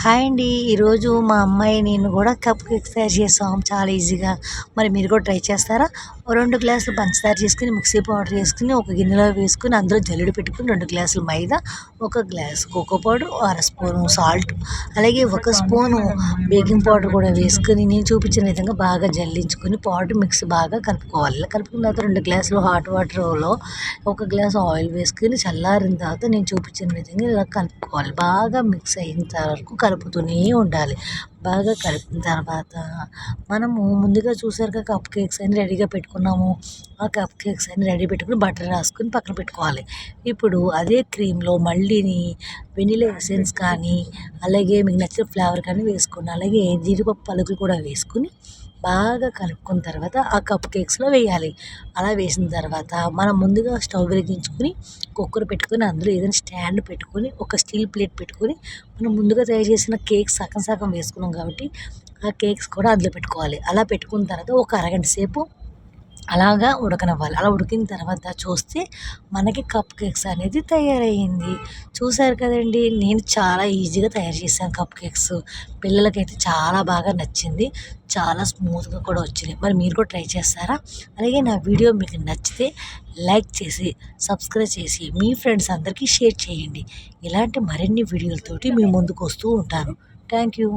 Hi అండి. ఈరోజు మా అమ్మాయి నేను కూడా కప్ కేక్స్ తయారు చేసాం చాలా ఈజీగా. మరి మీరు కూడా ట్రై చేస్తారా? ఓ 2 గ్లాసులు పంచదార చేసుకొని, మిక్సీ పౌడర్ చేసుకొని, ఒక గిన్నెలో వేసుకొని, అందులో జల్లెడ పెట్టుకొని, 2 గ్లాసులు మైదా, 1 గ్లాసు కోకో పౌడర్, అర స్పూను సాల్ట్, అలాగే 1 స్పూను బేకింగ్ పౌడర్ కూడా వేసుకొని, నేను చూపించిన విధంగా బాగా జల్లించుకొని, పౌడర్ మిక్స్ బాగా కలుపుకోవాలి. ఇలా కలుపుకున్న తర్వాత 2 గ్లాసులు హాట్ వాటర్‌లో 1 గ్లాసు ఆయిల్ వేసుకొని, చల్లారిన తర్వాత నేను చూపించిన విధంగా ఇలా కలుపుకోవాలి. బాగా మిక్స్ అయ్యేంత వరకు కలుపుతూనే ఉండాలి. బాగా కలిపిన తర్వాత మనము ముందుగా చూసారుగా కప్ కేక్స్ అన్ని రెడీగా పెట్టుకున్నాము. ఆ కప్ కేక్స్ అన్ని రెడీ పెట్టుకొని బటర్ రాసుకొని పక్కన పెట్టుకోవాలి. ఇప్పుడు అదే క్రీమ్‌లో మళ్ళీని వెనిలా ఎసెన్స్ కానీ, అలాగే మీకు నచ్చిన ఫ్లేవర్ కానీ వేసుకోండి. అలాగే జీడిపప్పు పలుకులు కూడా వేసుకొని బాగా కలుపుకున్న తర్వాత ఆ కప్ కేక్స్‌లో వేయాలి. అలా వేసిన తర్వాత మనం ముందుగా స్టవ్ వెలిగించుకొని కుక్కర్ పెట్టుకొని, అందులో ఏదైనా స్టాండ్ పెట్టుకొని, ఒక స్టీల్ ప్లేట్ పెట్టుకొని, మనం ముందుగా తయారు చేసిన కేక్ సగం సగం వేసుకున్నాం కాబట్టి ఆ కేక్స్ కూడా అందులో పెట్టుకోవాలి. అలా పెట్టుకున్న తర్వాత ఒక అరగంట సేపు అలాగా ఉడకనివ్వాలి. అలా ఉడికిన తర్వాత చూస్తే మనకి కప్ కేక్స్ అనేది తయారయ్యింది. చూసారు కదండీ! నేను చాలా ఈజీగా తయారు చేశాను కప్ కేక్స్. పిల్లలకైతే చాలా బాగా నచ్చింది. చాలా స్మూత్‌గా కూడా వచ్చినాయి. మరి మీరు కూడా ట్రై చేస్తారా? అలాగే నా వీడియో మీకు నచ్చితే లైక్ చేసి, సబ్స్క్రైబ్ చేసి, మీ ఫ్రెండ్స్ అందరికీ షేర్ చేయండి. ఇలాంటి మరిన్ని వీడియోలతోటి మీ ముందుకు వస్తూ ఉంటాను. Thank you.